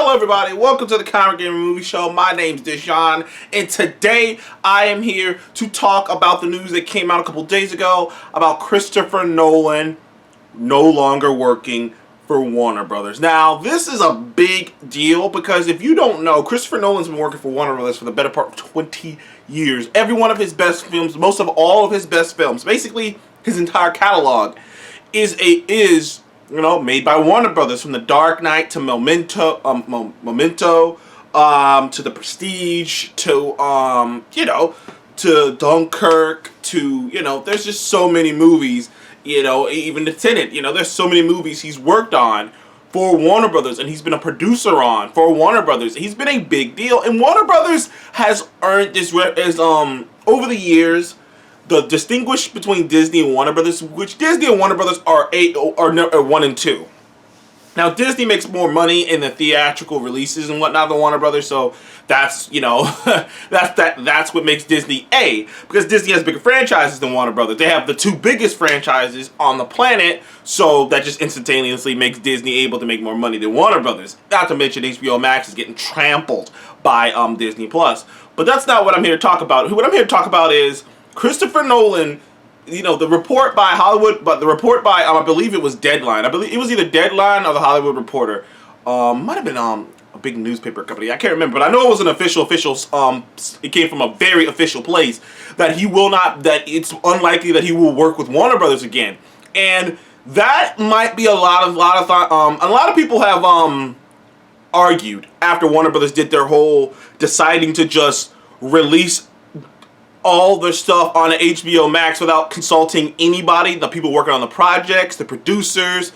Hello everybody, welcome to the Comic Gaming Movie Show. My name's Deshaun, and today I am here to talk about the news that came out a couple days ago about Christopher Nolan no longer working for Warner Brothers. Now, this is a big deal because if you don't know, Christopher Nolan's been working for Warner Brothers for the better part of 20 years. Every one of his best films, most of all of his best films, basically his entire catalog is made by Warner Brothers, from The Dark Knight to Memento, to The Prestige, to to Dunkirk, to there's just so many movies, even The Tenet, there's so many movies he's worked on for Warner Brothers, and he's been a producer on for Warner Brothers. He's been a big deal, and Warner Brothers has earned this over the years. The distinguish between Disney and Warner Brothers, which Disney and Warner Brothers are 1 and 2. Now, Disney makes more money in the theatrical releases and whatnot than Warner Brothers, so that's that's what makes Disney A, because Disney has bigger franchises than Warner Brothers. They have the two biggest franchises on the planet, so that just instantaneously makes Disney able to make more money than Warner Brothers. Not to mention HBO Max is getting trampled by Disney Plus. But that's not what I'm here to talk about. What I'm here to talk about is Christopher Nolan, the report by Hollywood, but the report by, I believe it was Deadline. I believe it was either Deadline or the Hollywood Reporter. Might have been a big newspaper company. I can't remember, but I know it was an official, it came from a very official place, that it's unlikely that he will work with Warner Brothers again. And that might be a lot of people have argued after Warner Brothers did their whole deciding to just release all their stuff on HBO Max without consulting anybody, the people working on the projects, the producers,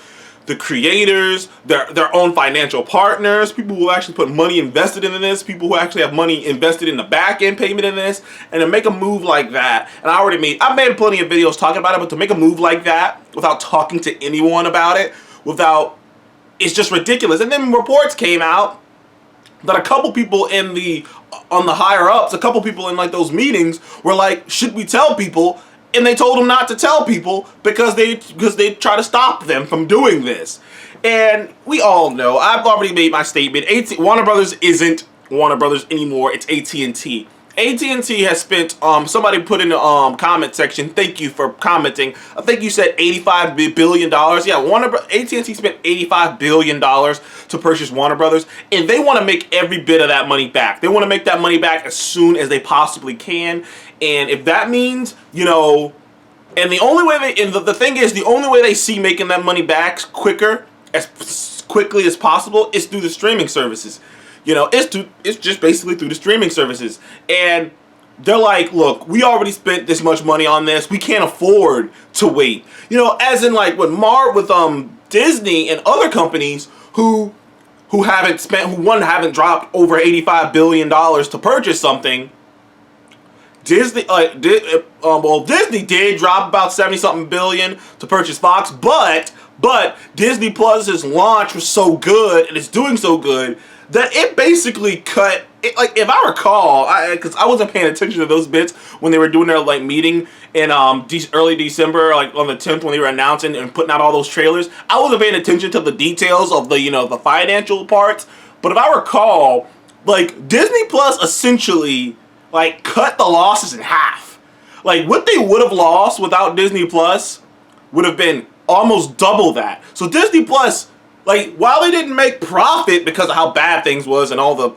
the creators, their own financial partners, people who actually put money invested in this, people who actually have money invested in the back-end payment in this, and to make a move like that, and I've made plenty of videos talking about it, but to make a move like that without talking to anyone about it, it's just ridiculous. And then reports came out that a couple people on the higher ups, a couple people in those meetings were like, should we tell people? And they told them not to tell people because they try to stop them from doing this. And we all know, I've already made my statement, Warner Brothers isn't Warner Brothers anymore, it's AT&T. AT&T has spent, somebody put in the comment section, thank you for commenting, I think you said $85 billion. Yeah, AT&T spent $85 billion to purchase Warner Brothers, and they want to make every bit of that money back. They want to make that money back as soon as they possibly can, and if that means, and the only way the thing is, the only way they see making that money back as quickly as possible is through the streaming services. It's just basically through the streaming services. And they're like, look, we already spent this much money on this. We can't afford to wait. As in with Disney and other companies who haven't dropped over $85 billion to purchase something. Disney did drop about 70-something billion to purchase Fox, but Disney Plus's launch was so good and it's doing so good that it basically cut it. If I recall, because I wasn't paying attention to those bits when they were doing their meeting in early December, on the 10th, when they were announcing and putting out all those trailers. I wasn't paying attention to the details of the financial parts. But if I recall, Disney Plus essentially cut the losses in half. What they would have lost without Disney Plus would have been almost double that. So Disney Plus, while they didn't make profit because of how bad things was and all the,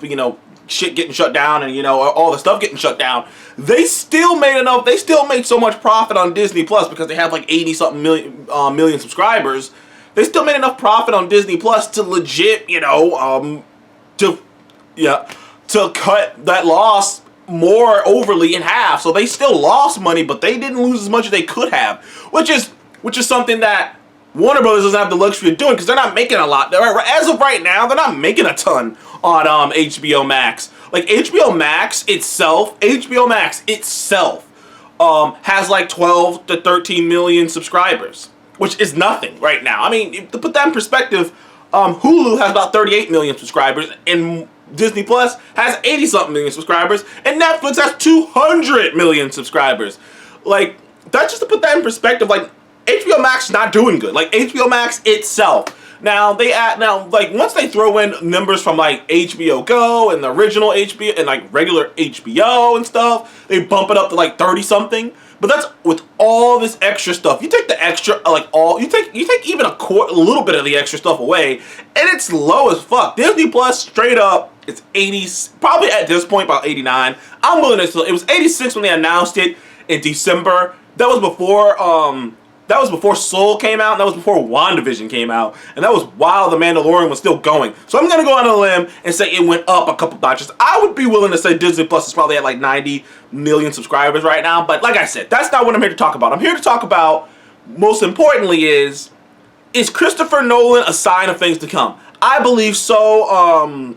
shit getting shut down and, all the stuff getting shut down, they still made enough. They still made so much profit on Disney Plus because they have 80-something million subscribers. They still made enough profit on Disney Plus to legit, to cut that loss more overly in half. So they still lost money, but they didn't lose as much as they could have, which is something that Warner Brothers doesn't have the luxury of doing because they're not making a lot. As of right now, they're not making a ton on HBO Max. HBO Max itself has 12 to 13 million subscribers, which is nothing right now. I mean, to put that in perspective, Hulu has about 38 million subscribers, and Disney Plus has 80-something million subscribers, and Netflix has 200 million subscribers. That's just to put that in perspective. HBO Max is not doing good. HBO Max itself Now like once they throw in numbers from like HBO Go and the original HBO and like regular HBO and stuff, they bump it up to like 30 something. But that's with all this extra stuff. You take the extra, like you take even a little bit of the extra stuff away, and it's low as fuck. Disney Plus, straight up, it's 80, probably at this point about 89. I'm willing to. It was 86 when they announced it in December. That was before Soul came out, and that was before WandaVision came out, and that was while The Mandalorian was still going. So I'm gonna go on a limb and say it went up a couple notches. I would be willing to say Disney Plus is probably at like 90 million subscribers right now, but like I said, that's not what I'm here to talk about. I'm here to talk about, most importantly, is Christopher Nolan a sign of things to come? I believe so.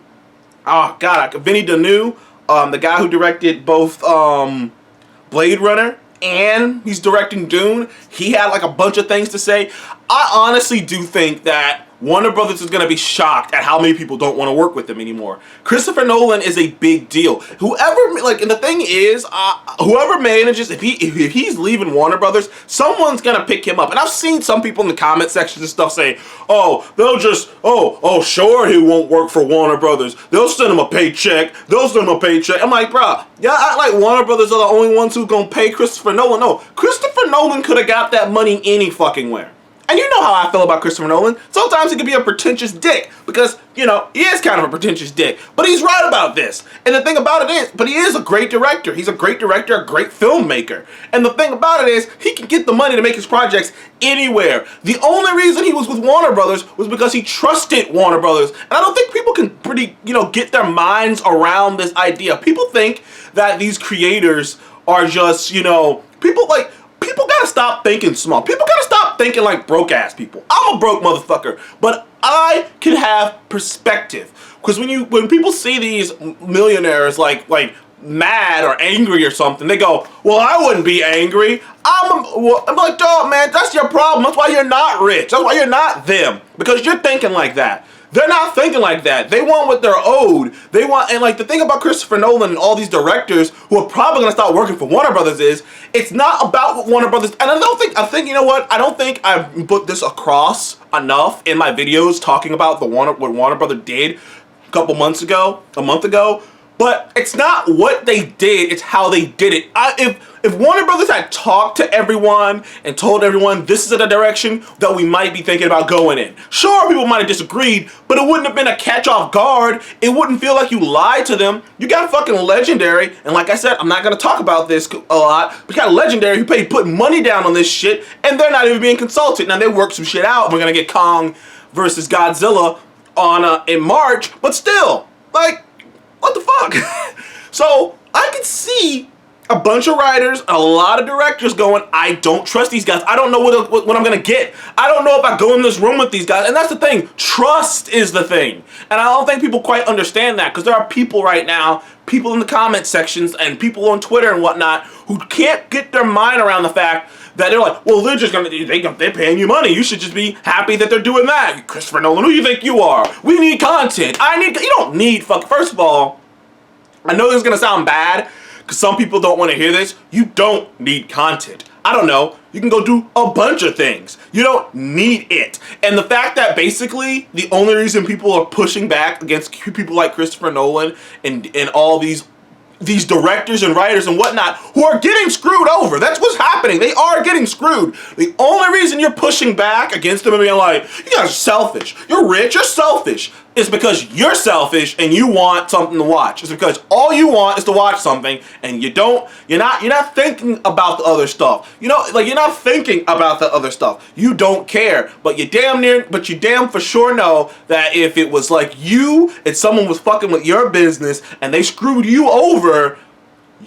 Vinny Deneuve, the guy who directed both Blade Runner and he's directing Dune, he had like a bunch of things to say. I honestly do think that Warner Brothers is going to be shocked at how many people don't want to work with them anymore. Christopher Nolan is a big deal. And the thing is, whoever manages, if he's leaving Warner Brothers, someone's going to pick him up. And I've seen some people in the comment sections and stuff say, sure, he won't work for Warner Brothers. They'll send him a paycheck. I'm like, bro, yeah, I like Warner Brothers are the only ones who going to pay Christopher Nolan. No, Christopher Nolan could have got that money any fucking where. And you know how I feel about Christopher Nolan. Sometimes he can be a pretentious dick because, he is kind of a pretentious dick. But he's right about this. And the thing about it is, but he is a great director. He's a great director, a great filmmaker. And the thing about it is, he can get the money to make his projects anywhere. The only reason he was with Warner Brothers was because he trusted Warner Brothers. And I don't think people can get their minds around this idea. People think that these creators are just, people gotta stop thinking small. People gotta stop thinking like broke ass people. I'm a broke motherfucker, but I can have perspective. Because when people see these millionaires like mad or angry or something, they go, well, I wouldn't be angry. I'm like, dog, man, that's your problem. That's why you're not rich. That's why you're not them. Because you're thinking like that. They're not thinking like that. They want what they're owed. And like the thing about Christopher Nolan and all these directors who are probably gonna start working for Warner Brothers is, it's not about what Warner Brothers, and I think you know what? I don't think I've put this across enough in my videos talking about what Warner Brothers did a month ago. But it's not what they did, it's how they did it. If Warner Brothers had talked to everyone and told everyone this is the direction that we might be thinking about going in. Sure, people might have disagreed, but it wouldn't have been a catch off guard. It wouldn't feel like you lied to them. You got fucking Legendary, and like I said, I'm not going to talk about this a lot, but you got Legendary who put money down on this shit, and they're not even being consulted. Now, they worked some shit out, and we're going to get Kong versus Godzilla in March, but still, like, what the fuck? So I can see a bunch of writers, a lot of directors going, I don't trust these guys. I don't know what I'm going to get. I don't know if I go in this room with these guys. And that's the thing. Trust is the thing. And I don't think people quite understand that, because there are people right now, people in the comment sections and people on Twitter and whatnot, who can't get their mind around the fact that they're like, well, they're paying you money. You should just be happy that they're doing that. Christopher Nolan, who do you think you are? We need content. You don't need first of all, I know this is going to sound bad because some people don't want to hear this. You don't need content. I don't know. You can go do a bunch of things. You don't need it. And the fact that basically the only reason people are pushing back against people like Christopher Nolan and all these directors and writers and whatnot who are getting screwed over. That's what's happening. They are getting screwed. The only reason you're pushing back against them and being like, you guys are selfish. You're rich. You're selfish. It's because you're selfish and you want something to watch. It's because all you want is to watch something and you're not thinking about the other stuff. You're not thinking about the other stuff. You don't care. But you damn for sure know that if it was like you and someone was fucking with your business and they screwed you over,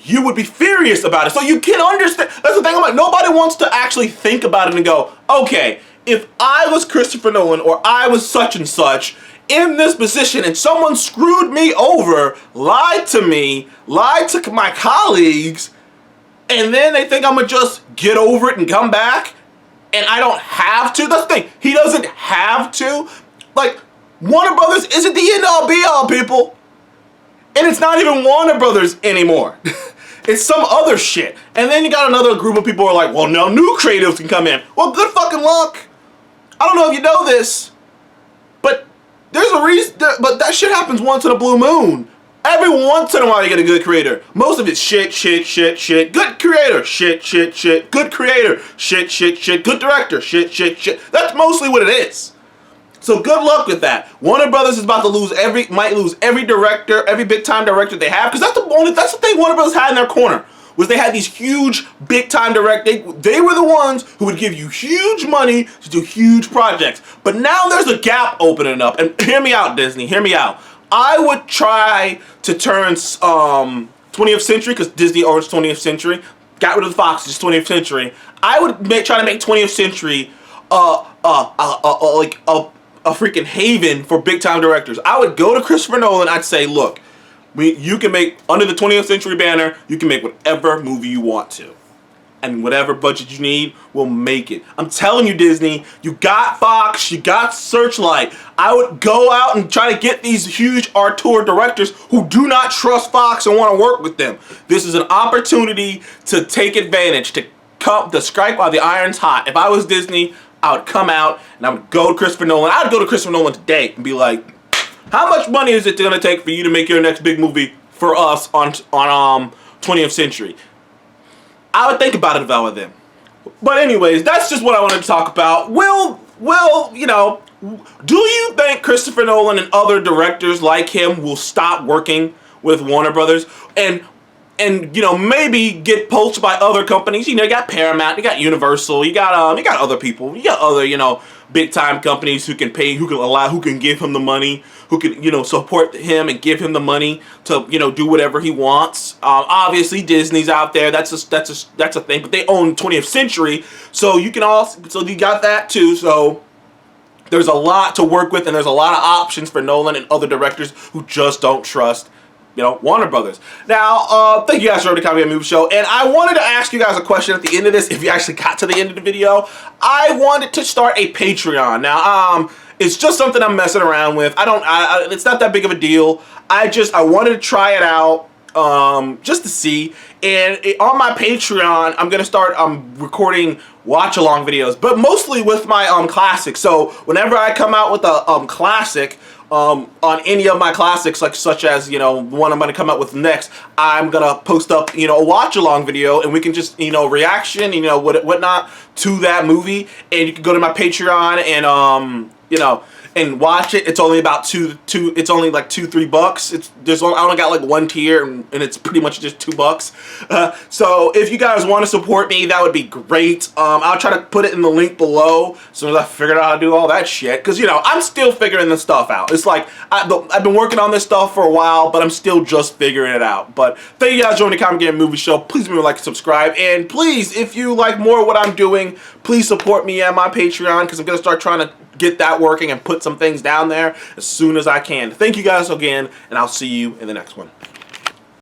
you would be furious about it. So you can understand. That's the thing. I'm like, nobody wants to actually think about it and go, okay, if I was Christopher Nolan or I was such and such in this position and someone screwed me over, lied to me, lied to my colleagues, and then they think I'm gonna just get over it and come back, and I don't have to. That's the thing. He doesn't have to. Like, Warner Brothers isn't the end-all be-all, people. And it's not even Warner Brothers anymore. It's some other shit. And then you got another group of people who are like, well, now new creatives can come in. Well, good fucking luck. I don't know if you know this, There's a reason, but that shit happens once in a blue moon. Every once in a while you get a good creator. Most of it's shit, shit, shit, shit. Good creator, shit, shit, shit. Good creator, shit, shit, shit. Good director, shit, shit, shit. That's mostly what it is. So good luck with that. Warner Brothers is about to might lose every director, every big time director they have, because that's the thing Warner Brothers had in their corner. Was they had these huge, big-time directors. They were the ones who would give you huge money to do huge projects. But now there's a gap opening up. And hear me out, Disney. Hear me out. I would try to turn 20th Century, because Disney owns 20th Century. Got rid of the Fox, just 20th Century. I would try to make 20th Century like a freaking haven for big-time directors. I would go to Christopher Nolan. I'd say, look. You can make, under the 20th Century banner, you can make whatever movie you want to. And whatever budget you need, we'll make it. I'm telling you, Disney, you got Fox, you got Searchlight. I would go out and try to get these huge auteur directors who do not trust Fox and want to work with them. This is an opportunity to take advantage, to strike while the iron's hot. If I was Disney, I would come out and I would go to Christopher Nolan. I would go to Christopher Nolan today and be like, how much money is it going to take for you to make your next big movie for us on 20th Century? I would think about it if I were them. But anyways, that's just what I wanted to talk about. You know, do you think Christopher Nolan and other directors like him will stop working with Warner Brothers and you know, maybe get poached by other companies? You know, you got Paramount, you got Universal, you got other people, you got other, you know, big time companies who can pay, who can give him the money, who can, you know, support him and give him the money to, you know, do whatever he wants. Obviously Disney's out there. That's a thing, but they own 20th Century, so you got that too. So there's a lot to work with, and there's a lot of options for Nolan and other directors who just don't trust, you know, Warner Brothers. Now, thank you guys for joining the Comedy Movie Show, and I wanted to ask you guys a question at the end of this. If you actually got to the end of the video, I wanted to start a Patreon. Now, it's just something I'm messing around with. It's not that big of a deal. I wanted to try it out, just to see. And on my Patreon, I'm gonna start recording watch-along videos, but mostly with my classics. So whenever I come out with a classic, on any of my classics, like such as, you know, the one I'm gonna come out with next, I'm gonna post up, you know, a watch-along video, and we can just, you know, reaction, you know, whatnot to that movie, and you can go to my Patreon and you know, and watch it. It's only about it's only like $2-3. I only got like one tier, and it's pretty much just $2. So if you guys want to support me, that would be great. I'll try to put it in the link below as soon as I figured out how to do all that shit, because, you know, I'm still figuring this stuff out. It's like I've been working on this stuff for a while, but I'm still just figuring it out. But thank you guys for joining the Comedy Game Movie Show. Please remember to like and subscribe, and please, if you like more of what I'm doing, please support me at my Patreon, because I'm gonna start trying to get that working and put some things down there as soon as I can. Thank you guys again, and I'll see you in the next one.